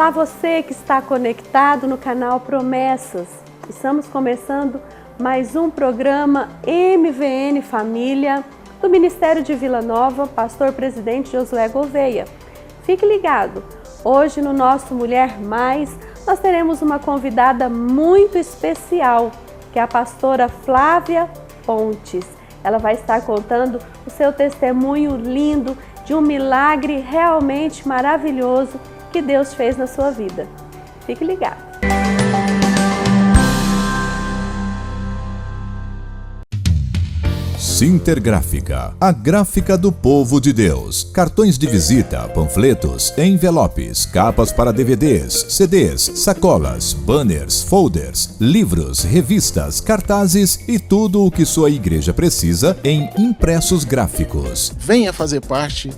Olá você que está conectado no canal Promessas. Estamos começando mais um programa MVN Família do Ministério de Vila Nova, pastor presidente Josué Gouveia. Fique ligado, hoje no nosso Mulher Mais, nós teremos uma convidada muito especial, que é a pastora Flávia Pontes. Ela vai estar contando o seu testemunho lindo de um milagre realmente maravilhoso que Deus fez na sua vida. Fique ligado. Sintergráfica, a gráfica do povo de Deus. Cartões de visita, panfletos, envelopes, capas para DVDs, CDs, sacolas, banners, folders, livros, revistas, cartazes e tudo o que sua igreja precisa em impressos gráficos. Venha fazer parte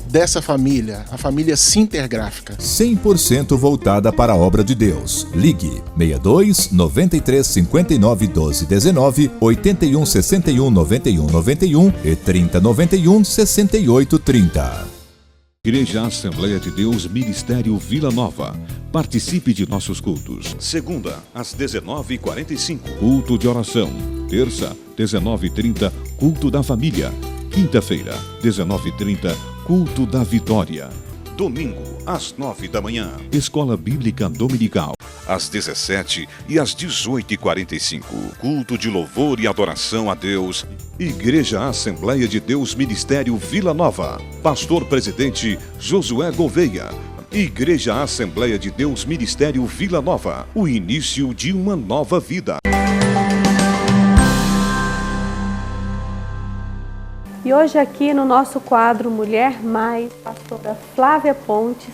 dessa família, a família Sintergráfica. 100% voltada para a obra de Deus. Ligue 62 93 59 12 19, 81 61 91 91 e 30 91 68 30. Igreja Assembleia de Deus, Ministério Vila Nova. Participe de nossos cultos. Segunda, às 19h45, culto de oração. Terça, 19h30, culto da família. Quinta-feira, 19h30, culto da vitória. Domingo, às 9 da manhã, Escola Bíblica Dominical. Às 17h e às 18h45, culto de louvor e adoração a Deus. Igreja Assembleia de Deus, Ministério Vila Nova. Pastor presidente Josué Gouveia. Igreja Assembleia de Deus, Ministério Vila Nova. O início de uma nova vida. E hoje aqui no nosso quadro Mulher Mais, a pastora Flávia Pontes,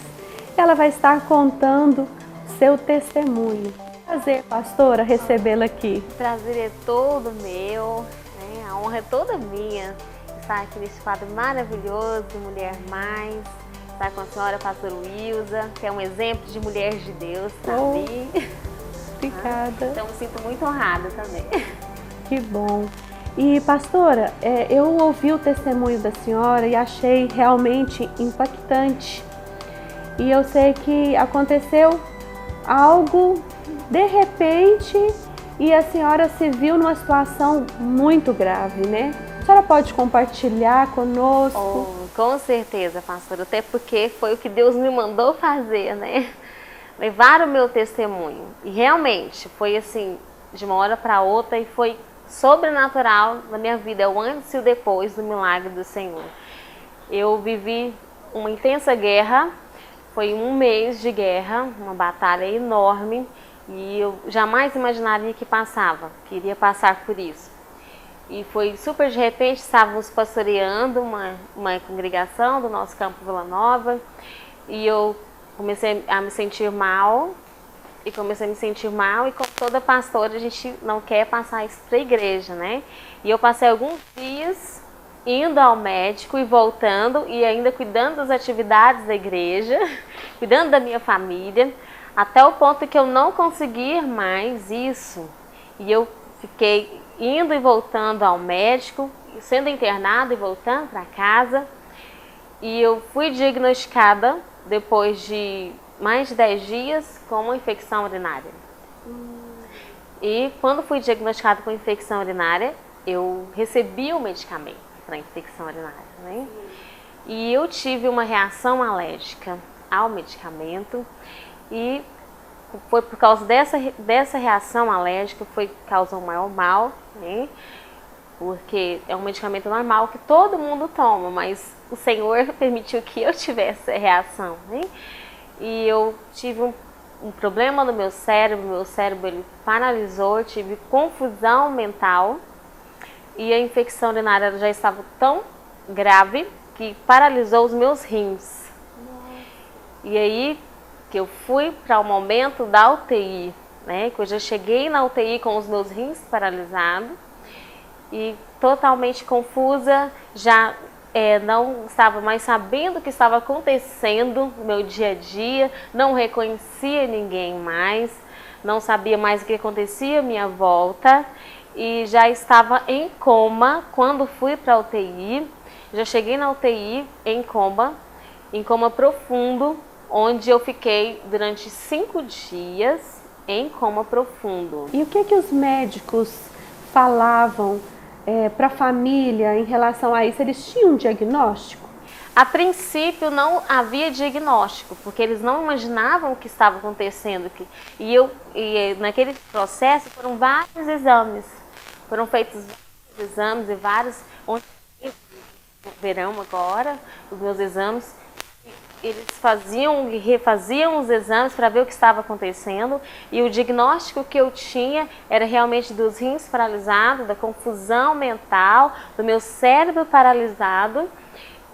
ela vai estar contando seu testemunho. Prazer, pastora, recebê-la aqui. O prazer é todo meu, né? A honra é toda minha estar aqui nesse quadro maravilhoso do Mulher Mais, estar com a senhora pastora Wilza, que é um exemplo de mulher de Deus para mim. Obrigada. Então me sinto muito honrada também. Que bom. E pastora, eu ouvi o testemunho da senhora e achei realmente impactante. E eu sei que aconteceu algo de repente e a senhora se viu numa situação muito grave, né? A senhora pode compartilhar conosco? Com certeza, pastora, até porque foi o que Deus me mandou fazer, né? Levar o meu testemunho. E realmente foi assim, de uma hora para outra, e foi sobrenatural na minha vida, é o antes e o depois do milagre do Senhor. Eu vivi uma intensa guerra, foi um mês de guerra, uma batalha enorme, e eu jamais imaginaria que iria passar por isso. E foi super de repente, estávamos pastoreando uma congregação do nosso campo Vila Nova, e eu comecei a me sentir mal, e como toda pastora, a gente não quer passar isso para a igreja, né? E eu passei alguns dias indo ao médico e voltando, e ainda cuidando das atividades da igreja, cuidando da minha família, até o ponto que eu não consegui mais isso. E eu fiquei indo e voltando ao médico, sendo internada e voltando para casa. E eu fui diagnosticada depois de mais de 10 dias com uma infecção urinária. E quando fui diagnosticada com infecção urinária, eu recebi o medicamento para infecção urinária, né? E eu tive uma reação alérgica ao medicamento, e foi por causa dessa reação alérgica foi causou um maior mal, né? Porque é um medicamento normal que todo mundo toma, mas o Senhor permitiu que eu tivesse essa reação, né? E eu tive um problema no meu cérebro ele paralisou, tive confusão mental, e a infecção urinária já estava tão grave que paralisou os meus rins. E aí que eu fui para o momento da UTI, né? Que eu já cheguei na UTI com os meus rins paralisados e totalmente confusa, já não estava mais sabendo o que estava acontecendo no meu dia a dia, não reconhecia ninguém mais, não sabia mais o que acontecia à minha volta, e já estava em coma quando fui para a UTI. Já cheguei na UTI em coma profundo, onde eu fiquei durante 5 dias em coma profundo. E o que os médicos falavam para a família em relação a isso? Eles tinham um diagnóstico? A princípio não havia diagnóstico, porque eles não imaginavam o que estava acontecendo. E naquele processo foram vários exames. Foram feitos vários exames e vários... No verão agora, os meus exames, eles faziam e refaziam os exames para ver o que estava acontecendo, e o diagnóstico que eu tinha era realmente dos rins paralisados, da confusão mental, do meu cérebro paralisado,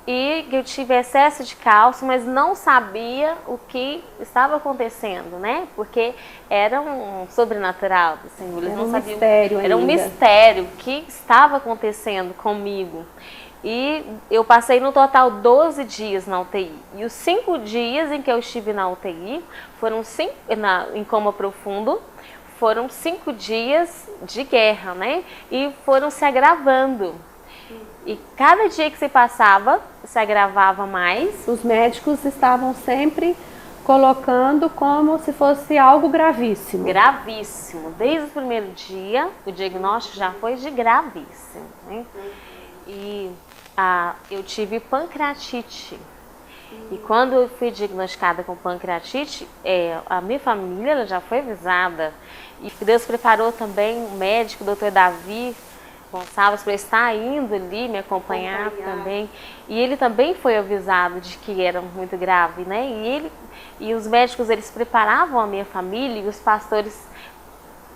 e que eu tive excesso de cálcio, mas não sabia o que estava acontecendo, né? Porque era um sobrenatural do Senhor, eles não sabiam. Era um mistério o que estava acontecendo comigo. E eu passei no total 12 dias na UTI. E os 5 dias em que eu estive na UTI, em coma profundo, foram 5 dias de guerra, né? E foram se agravando. E cada dia que se passava, se agravava mais. Os médicos estavam sempre colocando como se fosse algo gravíssimo. Gravíssimo. Desde o primeiro dia, o diagnóstico já foi de gravíssimo, né? E eu tive pancreatite. E quando eu fui diagnosticada com pancreatite, a minha família ela já foi avisada. E Deus preparou também um médico, o Dr. Davi Gonçalves, para estar indo ali me acompanhar também. E ele também foi avisado de que era muito grave, né? E os médicos, eles preparavam a minha família, e os pastores,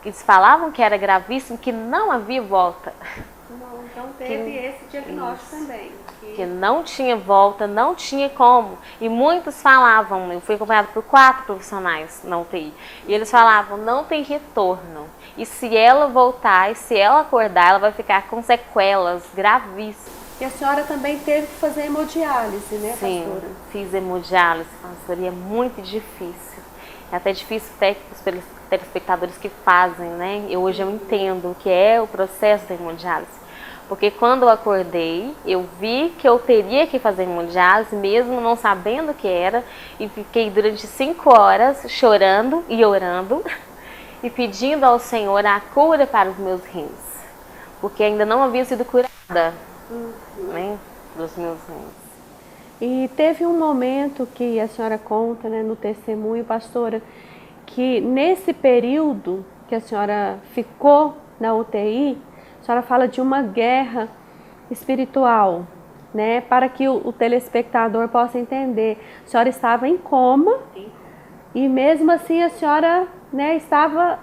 eles falavam que era gravíssimo, que não havia volta. Não, então teve esse diagnóstico também. Que não tinha volta, não tinha como. E muitos falavam, eu fui acompanhada por 4 profissionais na UTI, e eles falavam, não tem retorno. E se ela voltar, e se ela acordar, ela vai ficar com sequelas gravíssimas. E a senhora também teve que fazer hemodiálise, né, Sim, pastora? fiz hemodiálise, pastora, e é muito difícil. É até difícil até para os telespectadores que fazem, né? Hoje eu entendo o que é o processo da hemodiálise. Porque quando eu acordei, eu vi que eu teria que fazer hemodiálise, mesmo não sabendo o que era, e fiquei durante 5 horas chorando e orando e pedindo ao Senhor a cura para os meus rins, porque ainda não havia sido curada, né, dos meus rins. E teve um momento que a senhora conta, né, no testemunho, pastora, que nesse período que a senhora ficou na UTI, a senhora fala de uma guerra espiritual, né? Para que o telespectador possa entender. A senhora estava em coma e mesmo assim a senhora, né, estava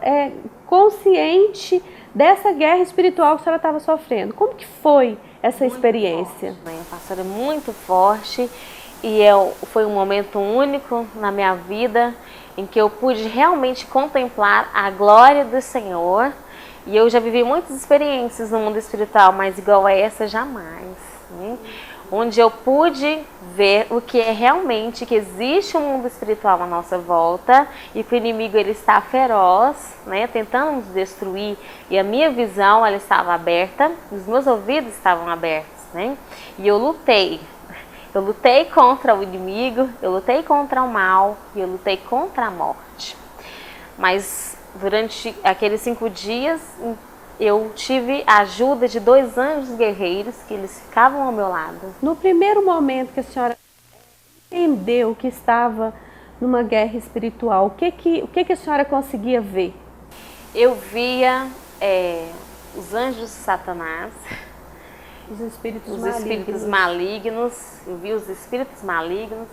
consciente dessa guerra espiritual que a senhora estava sofrendo. Como que foi essa experiência? Forte, né? Pastora, muito forte, e foi um momento único na minha vida em que eu pude realmente contemplar a glória do Senhor. E eu já vivi muitas experiências no mundo espiritual, mas igual a essa, jamais, né? Onde eu pude ver o que é realmente, que existe um mundo espiritual à nossa volta, e que o inimigo ele está feroz, né, tentando nos destruir, e a minha visão ela estava aberta, os meus ouvidos estavam abertos, né? E eu lutei contra o inimigo, eu lutei contra o mal, e eu lutei contra a morte. Mas durante aqueles 5 dias, eu tive a ajuda de 2 anjos guerreiros, que eles ficavam ao meu lado. No primeiro momento que a senhora entendeu que estava numa guerra espiritual, o que a senhora conseguia ver? Eu via os anjos de Satanás, os espíritos malignos, eu via os espíritos malignos,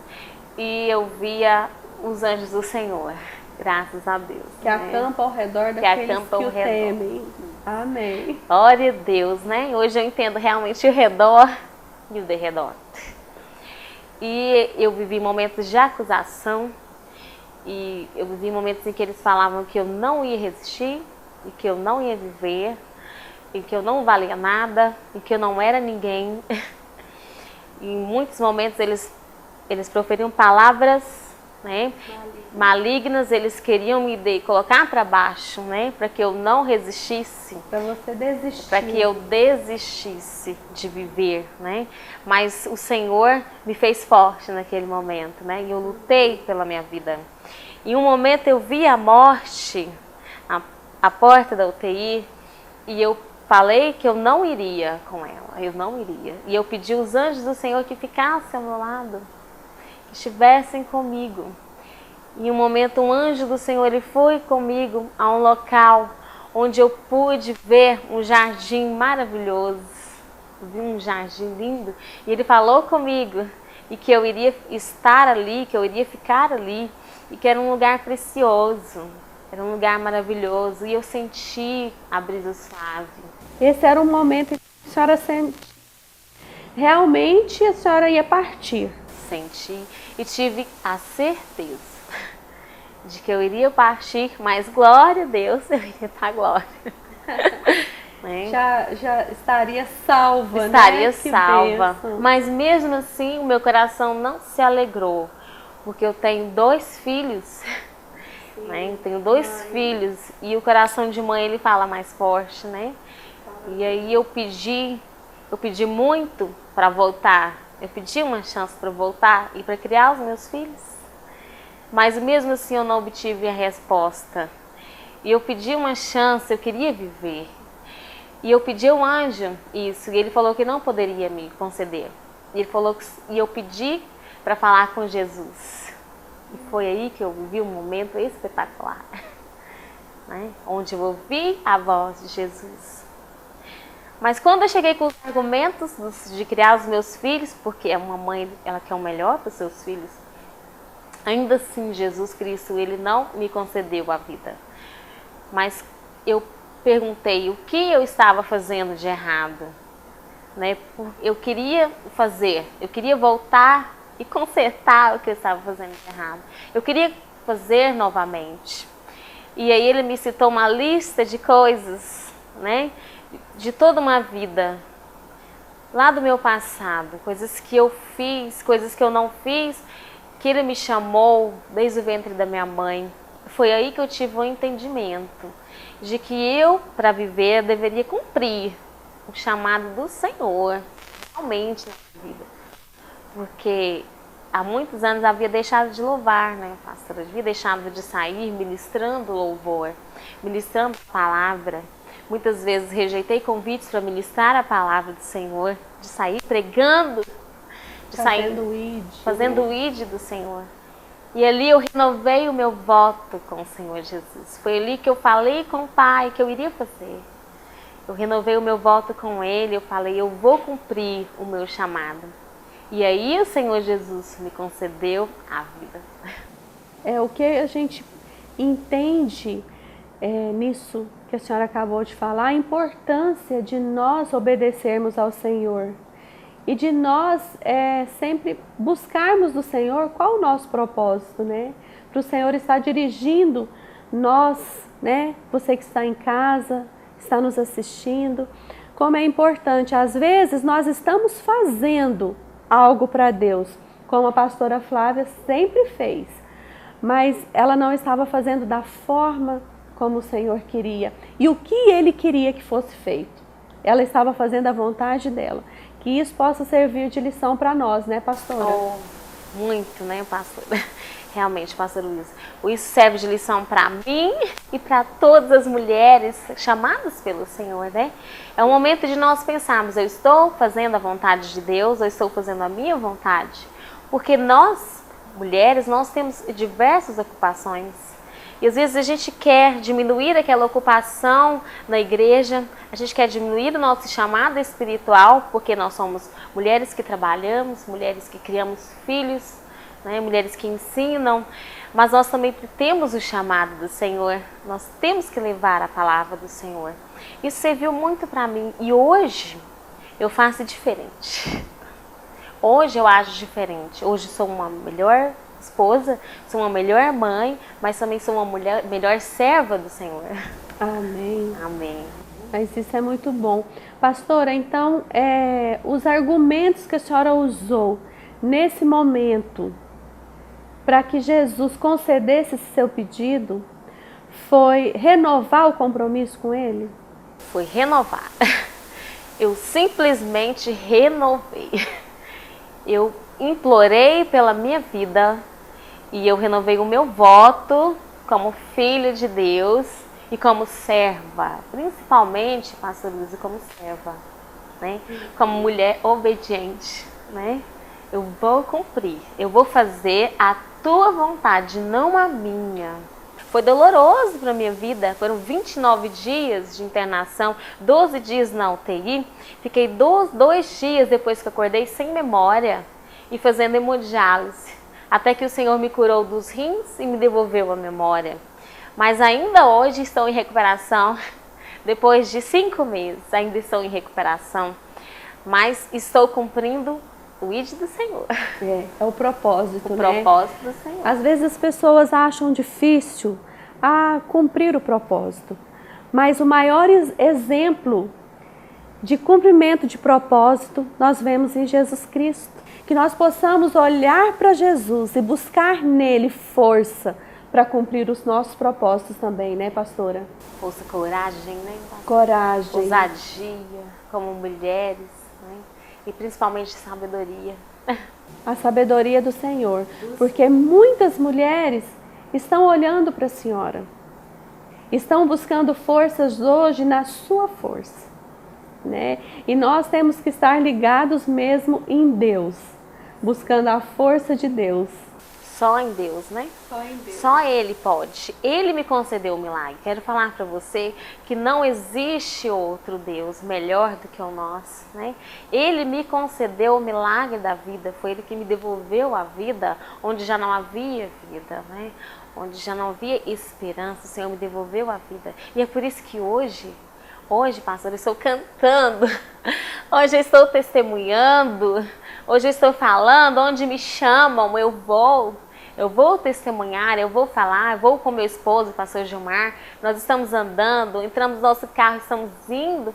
e eu via os anjos do Senhor. Graças a Deus. Que acampa ao redor daqueles que o temem. Amém. Glória a Deus, né? Hoje eu entendo realmente o redor e o derredor. E eu vivi momentos de acusação, e eu vivi momentos em que eles falavam que eu não ia resistir, e que eu não ia viver, e que eu não valia nada, e que eu não era ninguém. E em muitos momentos eles proferiam palavras, né, malignas, eles queriam me colocar para baixo, né? Para que eu não resistisse. Para você desistir. Para que eu desistisse de viver, né? Mas o Senhor me fez forte naquele momento, né? E eu lutei pela minha vida. Em um momento eu vi a morte à porta da UTI e eu falei que eu não iria com ela, eu não iria. E eu pedi aos anjos do Senhor que ficassem ao meu lado, que estivessem comigo. Em um momento, um anjo do Senhor, ele foi comigo a um local onde eu pude ver um jardim maravilhoso. Vi um jardim lindo. E ele falou comigo e que eu iria estar ali, que eu iria ficar ali. E que era um lugar precioso, era um lugar maravilhoso. E eu senti a brisa suave. Esse era um momento em que a senhora realmente a senhora ia partir. Senti e tive a certeza de que eu iria partir, mas glória a Deus, eu iria para a glória. Né? Já estaria salva, estaria né? salva. Mas mesmo assim, o meu coração não se alegrou, porque eu tenho 2 filhos, né? Tenho 2 filhos e o coração de mãe ele fala mais forte, né? E aí eu pedi muito para voltar. Eu pedi uma chance para voltar e para criar os meus filhos. Mas mesmo assim eu não obtive a resposta. E eu pedi uma chance, eu queria viver. E eu pedi ao anjo isso, e ele falou que não poderia me conceder. E eu pedi para falar com Jesus. E foi aí que eu vivi um momento espetacular, né? Onde eu ouvi a voz de Jesus. Mas quando eu cheguei com os argumentos de criar os meus filhos, porque uma mãe ela quer o melhor para os seus filhos, ainda assim Jesus Cristo ele não me concedeu a vida. Mas eu perguntei o que eu estava fazendo de errado, né? Eu queria voltar e consertar o que eu estava fazendo de errado. Eu queria fazer novamente. E aí ele me citou uma lista de coisas, né? De toda uma vida, lá do meu passado, coisas que eu fiz, coisas que eu não fiz, que ele me chamou desde o ventre da minha mãe. Foi aí que eu tive um entendimento de que eu, para viver, deveria cumprir o chamado do Senhor, realmente na minha vida. Porque há muitos anos havia deixado de louvar, né, pastora? Havia deixado de sair ministrando louvor, ministrando a palavra. Muitas vezes rejeitei convites para ministrar a palavra do Senhor, de sair pregando, de fazendo o ID do Senhor. E ali eu renovei o meu voto com o Senhor Jesus. Foi ali que eu falei com o Pai que eu iria fazer. Eu renovei o meu voto com Ele, eu falei, eu vou cumprir o meu chamado. E aí o Senhor Jesus me concedeu a vida. É o que a gente entende nisso que a senhora acabou de falar, a importância de nós obedecermos ao Senhor. E de nós sempre buscarmos do Senhor qual o nosso propósito, né? Para o Senhor estar dirigindo nós, né? Você que está em casa, está nos assistindo. Como é importante, às vezes nós estamos fazendo algo para Deus, como a pastora Flávia sempre fez. Mas ela não estava fazendo da forma como o Senhor queria. E o que Ele queria que fosse feito. Ela estava fazendo a vontade dela. Que isso possa servir de lição para nós, né, pastora? Oh, muito, né, pastora? Realmente, pastora Luiz. Isso serve de lição para mim e para todas as mulheres chamadas pelo Senhor, né? É um momento de nós pensarmos, eu estou fazendo a vontade de Deus, eu estou fazendo a minha vontade. Porque nós, mulheres, nós temos diversas ocupações. E às vezes a gente quer diminuir aquela ocupação na igreja, a gente quer diminuir o nosso chamado espiritual, porque nós somos mulheres que trabalhamos, mulheres que criamos filhos, né, mulheres que ensinam, mas nós também temos o chamado do Senhor, nós temos que levar a palavra do Senhor. Isso serviu muito para mim e hoje eu faço diferente. Hoje eu ajo diferente, hoje sou uma melhor esposa, sou uma melhor mãe, mas também sou uma melhor serva do Senhor. Amém. Amém. Mas isso é muito bom. Pastora, então, os argumentos que a senhora usou nesse momento para que Jesus concedesse esse seu pedido foi renovar o compromisso com Ele? Foi renovar. Eu simplesmente renovei. Eu implorei pela minha vida e eu renovei o meu voto como filho de Deus e como serva, principalmente, pastor Luiz, como serva, né? Como mulher obediente, né? Eu vou cumprir, eu vou fazer a tua vontade, não a minha. Foi doloroso para a minha vida, foram 29 dias de internação, 12 dias na UTI. Fiquei 2 dias depois que acordei sem memória e fazendo hemodiálise. Até que o Senhor me curou dos rins e me devolveu a memória. Mas ainda hoje estou em recuperação, depois de 5 meses, ainda estou em recuperação. Mas estou cumprindo o ID do Senhor. É o propósito, o né? O propósito do Senhor. Às vezes as pessoas acham difícil cumprir o propósito. Mas o maior exemplo de cumprimento de propósito nós vemos em Jesus Cristo. Que nós possamos olhar para Jesus e buscar nele força para cumprir os nossos propósitos também, né, pastora? Força, coragem, né? Coragem. Ousadia, como mulheres, né? E principalmente sabedoria. A sabedoria do Senhor. Porque muitas mulheres estão olhando para a senhora. Estão buscando forças hoje na sua força, né? E nós temos que estar ligados mesmo em Deus, buscando a força de Deus. Só em Deus, né? Só em Deus. Só Ele pode. Ele me concedeu o milagre. Quero falar para você que não existe outro Deus melhor do que o nosso, né? Ele me concedeu o milagre da vida. Foi Ele que me devolveu a vida onde já não havia vida, né? Onde já não havia esperança. O Senhor me devolveu a vida. E é por isso que hoje, pastor, eu estou cantando. Hoje eu estou testemunhando. Hoje eu estou falando. Onde me chamam, eu vou testemunhar, eu vou falar, eu vou com meu esposo, o pastor Gilmar. Nós estamos andando, entramos no nosso carro, estamos indo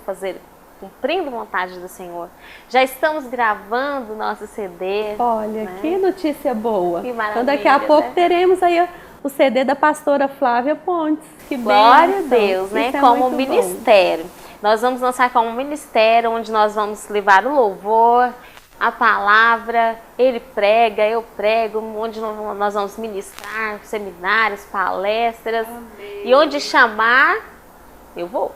cumprindo a vontade do Senhor. Já estamos gravando nosso CD. Olha, né? Que notícia boa. Que maravilha, então daqui a pouco, né, teremos aí o CD da pastora Flávia Pontes. Que glória a Deus, né? Como ministério. Bom. Nós vamos lançar como ministério, onde nós vamos levar o louvor, a palavra, ele prega, eu prego, onde nós vamos ministrar, seminários, palestras. Amém. E onde chamar, eu vou.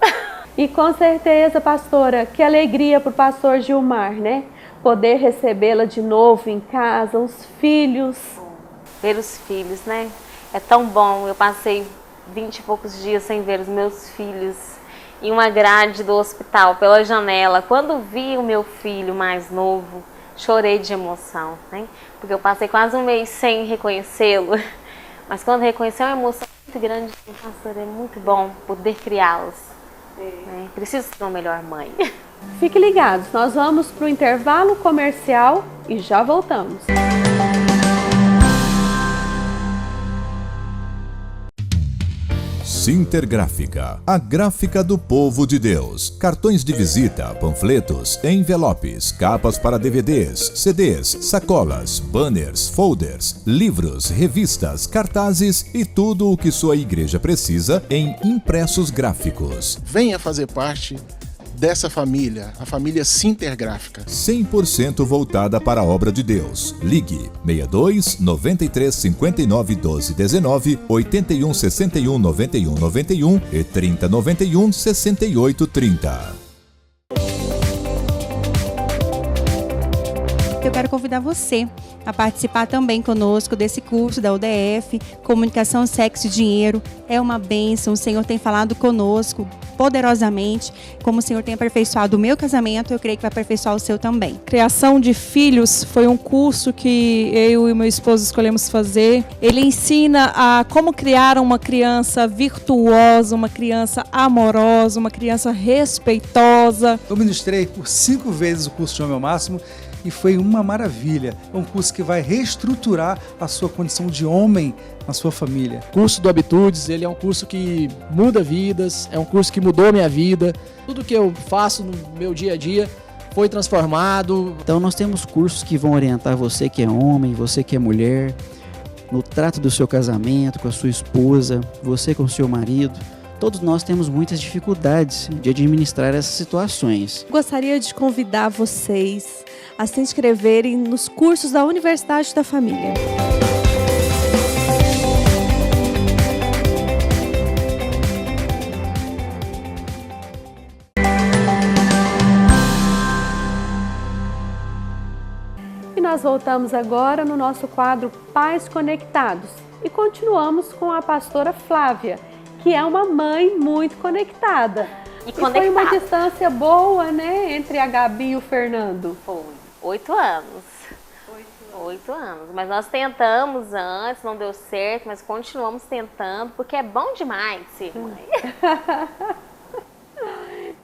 E com certeza, pastora, que alegria para o pastor Gilmar, né? Poder recebê-la de novo em casa, os filhos. Ver os filhos, né? É tão bom. Eu passei 20 e poucos dias sem ver os meus filhos em uma grade do hospital, pela janela. Quando vi o meu filho mais novo, chorei de emoção, né? Porque eu passei quase um mês sem reconhecê-lo. Mas quando reconheci, é uma emoção muito grande. Pastor, é muito bom poder criá-los. Né? Preciso ser uma melhor mãe. Fique ligados, nós vamos para o intervalo comercial e já voltamos. Sintergráfica, a gráfica do povo de Deus. Cartões de visita, panfletos, envelopes, capas para DVDs, CDs, sacolas, banners, folders, livros, revistas, cartazes e tudo o que sua igreja precisa em impressos gráficos. Venha fazer parte dessa família, a família Sintergráfica. 100% voltada para a obra de Deus. Ligue 62 93 59 12 19, 81 61 91 91 e 30 91 68 30. Eu quero convidar você a participar também conosco desse curso da UDF, Comunicação, Sexo e Dinheiro. É uma bênção, o Senhor tem falado conosco poderosamente, como o Senhor tem aperfeiçoado o meu casamento, eu creio que vai aperfeiçoar o seu também. Criação de filhos foi um curso que eu e meu esposo escolhemos fazer. Ele ensina a como criar uma criança virtuosa, uma criança amorosa, uma criança respeitosa. Eu ministrei por 5 vezes o curso de Homem ao Máximo e foi uma maravilha. É um curso que vai reestruturar a sua condição de homem na sua família. O curso do Habitudes, ele é um curso que muda vidas, é um curso que mudou a minha vida. Tudo que eu faço no meu dia a dia foi transformado. Então nós temos cursos que vão orientar você que é homem, você que é mulher, no trato do seu casamento, com a sua esposa, você com o seu marido. Todos nós temos muitas dificuldades de administrar essas situações. Gostaria de convidar vocês a se inscreverem nos cursos da Universidade da Família. E nós voltamos agora no nosso quadro Pais Conectados e continuamos com a pastora Flávia, que é uma mãe muito conectada. E foi uma distância boa, né, entre a Gabi e o Fernando? Foi, 8 anos. 8 anos. Mas nós tentamos antes, não deu certo, mas continuamos tentando, porque é bom demais ser mãe.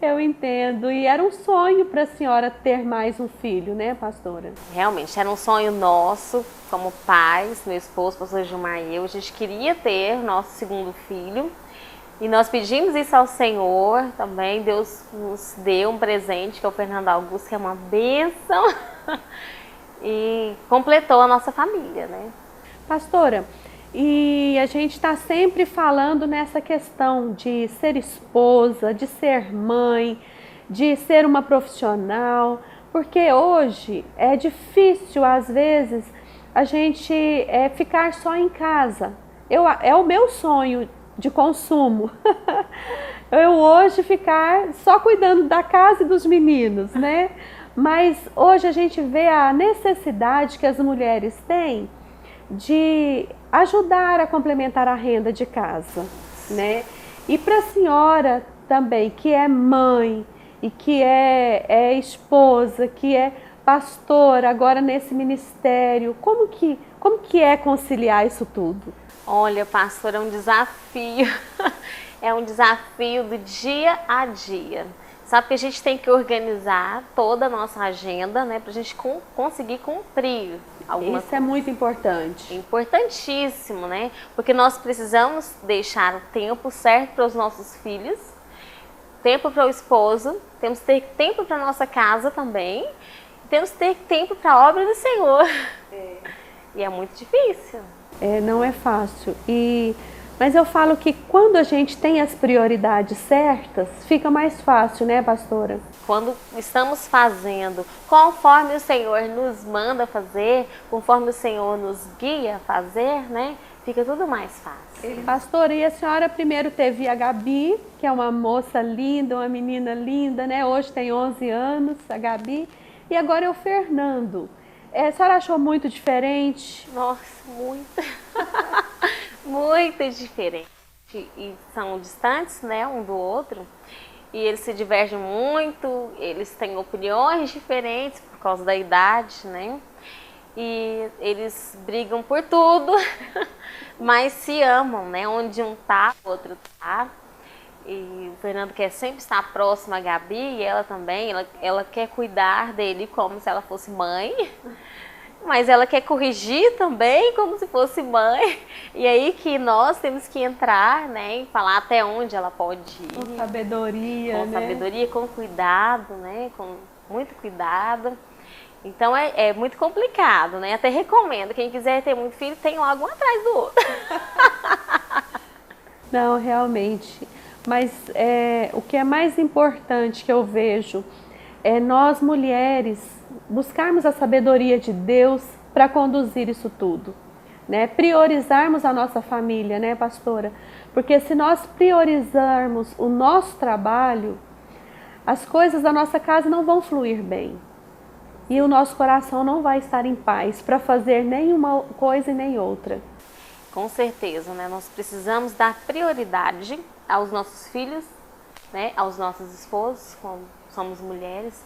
Eu entendo. E era um sonho para a senhora ter mais um filho, né, pastora? Realmente, era um sonho nosso, como pais, meu esposo, o pastor Gilmar e eu. A gente queria ter nosso segundo filho. E nós pedimos isso ao Senhor também. Deus nos deu um presente, que é o Fernando Augusto, que é uma bênção. E completou a nossa família, né? Pastora, e a gente está sempre falando nessa questão de ser esposa, de ser mãe, de ser uma profissional, porque hoje é difícil, às vezes, a gente ficar só em casa. É o meu sonho de consumo. Eu hoje ficar só cuidando da casa e dos meninos, né? Mas hoje a gente vê a necessidade que as mulheres têm de ajudar a complementar a renda de casa, né? E para a senhora também, que é mãe e que é esposa, que é pastora agora nesse ministério, como que é conciliar isso tudo? Olha, pastor, é um desafio. É um desafio do dia a dia. Sabe que a gente tem que organizar toda a nossa agenda, né, para a gente conseguir cumprir algumas Isso é muito importante. Importantíssimo, né? Porque nós precisamos deixar o tempo certo para os nossos filhos, tempo para o esposo, temos que ter tempo para a nossa casa também, temos que ter tempo para a obra do Senhor. E é muito difícil. Não é fácil. Mas eu falo que quando a gente tem as prioridades certas, fica mais fácil, né, pastora? Quando estamos fazendo conforme o Senhor nos manda fazer, conforme o Senhor nos guia a fazer, né, fica tudo mais fácil. Pastora, e a senhora primeiro teve a Gabi, que é uma moça linda, uma menina linda, né? Hoje tem 11 anos, a Gabi. E agora é o Fernando. A senhora achou muito diferente? Nossa, muito. Muito diferente. E são distantes, né, um do outro. E eles se divergem muito, eles têm opiniões diferentes por causa da idade, né? E eles brigam por tudo, mas se amam, né? Onde um tá, o outro tá. E o Fernando quer sempre estar próximo à Gabi, e ela também, ela quer cuidar dele como se ela fosse mãe. Mas ela quer corrigir também como se fosse mãe. E aí que nós temos que entrar, né, e falar até onde ela pode ir. Com sabedoria, com sabedoria, com cuidado, né, com muito cuidado. Então é muito complicado, né? Até recomendo, quem quiser ter muito filho, tem logo um atrás do outro. Não, realmente. Mas o que é mais importante que eu vejo é nós mulheres buscarmos a sabedoria de Deus para conduzir isso tudo, né? Priorizarmos a nossa família, né, pastora? Porque se nós priorizarmos o nosso trabalho, as coisas da nossa casa não vão fluir bem. E o nosso coração não vai estar em paz para fazer nem uma coisa e nem outra. Com certeza, né? Nós precisamos dar prioridade aos nossos filhos, né? Aos nossos esposos, como somos mulheres.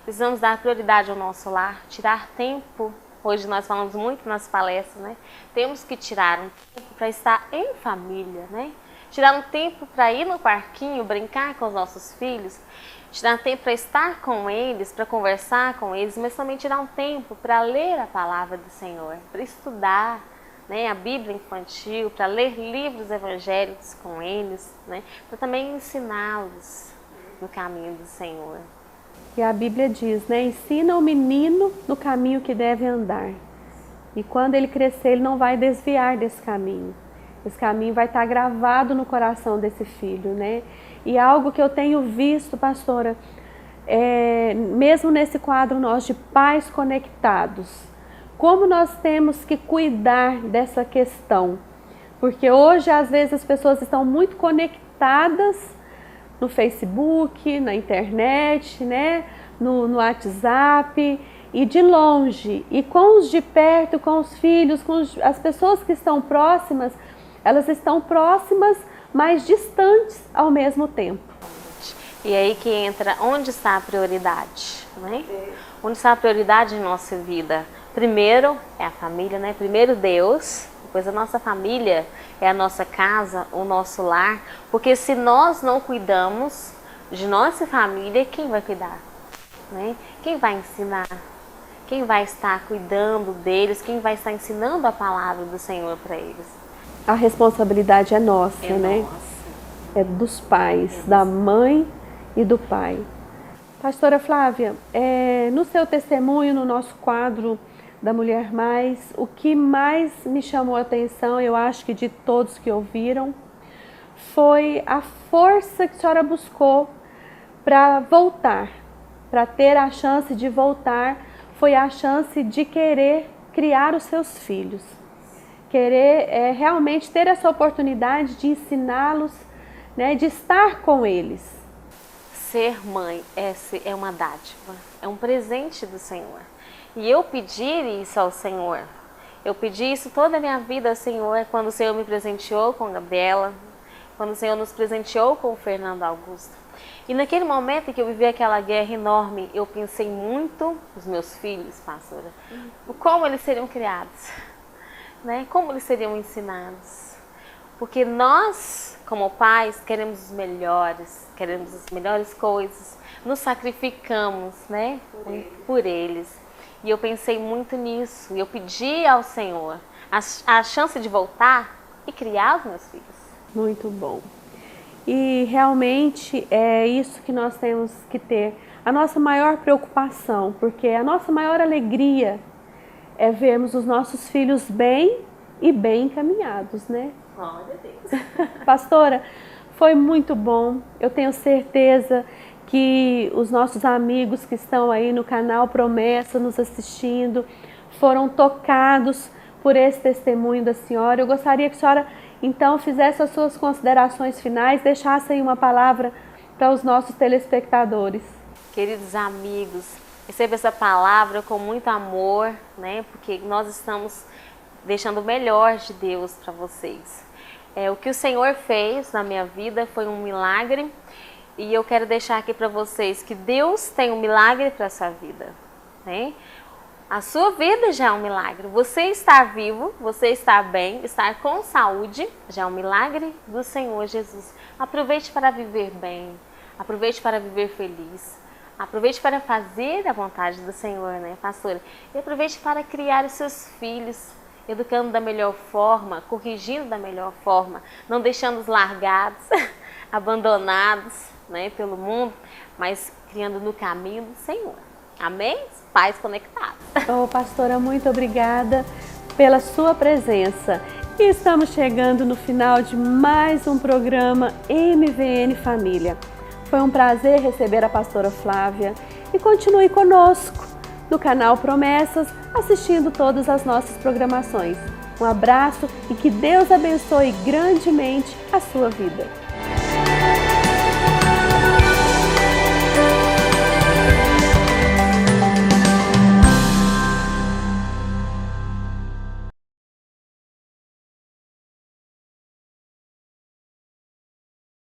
Precisamos dar prioridade ao nosso lar, tirar tempo. Hoje nós falamos muito nas palestras, né? Temos que tirar um tempo para estar em família, né? Tirar um tempo para ir no parquinho, brincar com os nossos filhos. Tirar um tempo para estar com eles, para conversar com eles, mas também tirar um tempo para ler a palavra do Senhor, para estudar, né, a Bíblia infantil, para ler livros evangélicos com eles, né, para também ensiná-los no caminho do Senhor. E a Bíblia diz, né, ensina o menino no caminho que deve andar. E quando ele crescer, ele não vai desviar desse caminho. Esse caminho vai estar gravado no coração desse filho, né? E algo que eu tenho visto, pastora, mesmo nesse quadro nós de pais conectados, como nós temos que cuidar dessa questão. Porque hoje, às vezes, as pessoas estão muito conectadas no Facebook, na internet, né? no WhatsApp, e de longe. E com os de perto, com os filhos, com as pessoas que estão próximas, elas estão próximas, mas distantes ao mesmo tempo. E aí que entra onde está a prioridade, né? Onde está a prioridade em nossa vida? Primeiro é a família, né? Primeiro Deus, depois a nossa família, é a nossa casa, o nosso lar. Porque se nós não cuidamos de nossa família, quem vai cuidar? Né? Quem vai ensinar? Quem vai estar cuidando deles? Quem vai estar ensinando a palavra do Senhor para eles? A responsabilidade é nossa, né? É dos pais, da mãe e do pai. Pastora Flávia, no seu testemunho, no nosso quadro da Mulher Mais, o que mais me chamou a atenção, eu acho que de todos que ouviram, foi a força que a senhora buscou para voltar, para ter a chance de voltar, foi a chance de querer criar os seus filhos. Querer realmente ter essa oportunidade de ensiná-los, né, de estar com eles. Ser mãe é uma dádiva, é um presente do Senhor. E eu pedir isso ao Senhor, eu pedi isso toda a minha vida ao Senhor, quando o Senhor me presenteou com a Gabriela, quando o Senhor nos presenteou com o Fernando Augusto. E naquele momento em que eu vivi aquela guerra enorme, eu pensei muito nos meus filhos, pastora, como eles seriam criados, né? Como eles seriam ensinados. Porque nós, como pais, queremos os melhores, queremos as melhores coisas, nos sacrificamos, né, por eles. E eu pensei muito nisso, e eu pedi ao Senhor a chance de voltar e criar os meus filhos. Muito bom. E realmente é isso que nós temos que ter, a nossa maior preocupação, porque a nossa maior alegria é vermos os nossos filhos bem e bem encaminhados, né? Glória a Deus. Pastora, foi muito bom. Eu tenho certeza que os nossos amigos que estão aí no canal Promessa nos assistindo foram tocados por esse testemunho da senhora. Eu gostaria que a senhora então fizesse as suas considerações finais, deixasse aí uma palavra para os nossos telespectadores. Queridos amigos, receba essa palavra com muito amor, né? Porque nós estamos deixando o melhor de Deus para vocês. O que o Senhor fez na minha vida foi um milagre, e eu quero deixar aqui para vocês que Deus tem um milagre para a sua vida, né? A sua vida já é um milagre. Você estar vivo, você estar bem, estar com saúde, já é um milagre do Senhor Jesus. Aproveite para viver bem, aproveite para viver feliz, aproveite para fazer a vontade do Senhor, né, pastora? E aproveite para criar os seus filhos, educando da melhor forma, corrigindo da melhor forma, não deixando-os largados, abandonados, né, pelo mundo, mas criando no caminho do Senhor. Amém? Pais conectados. Pastora, muito obrigada pela sua presença. E estamos chegando no final de mais um programa MVN Família. Foi um prazer receber a pastora Flávia e continue conosco no canal Promessas, assistindo todas as nossas programações. Um abraço e que Deus abençoe grandemente a sua vida.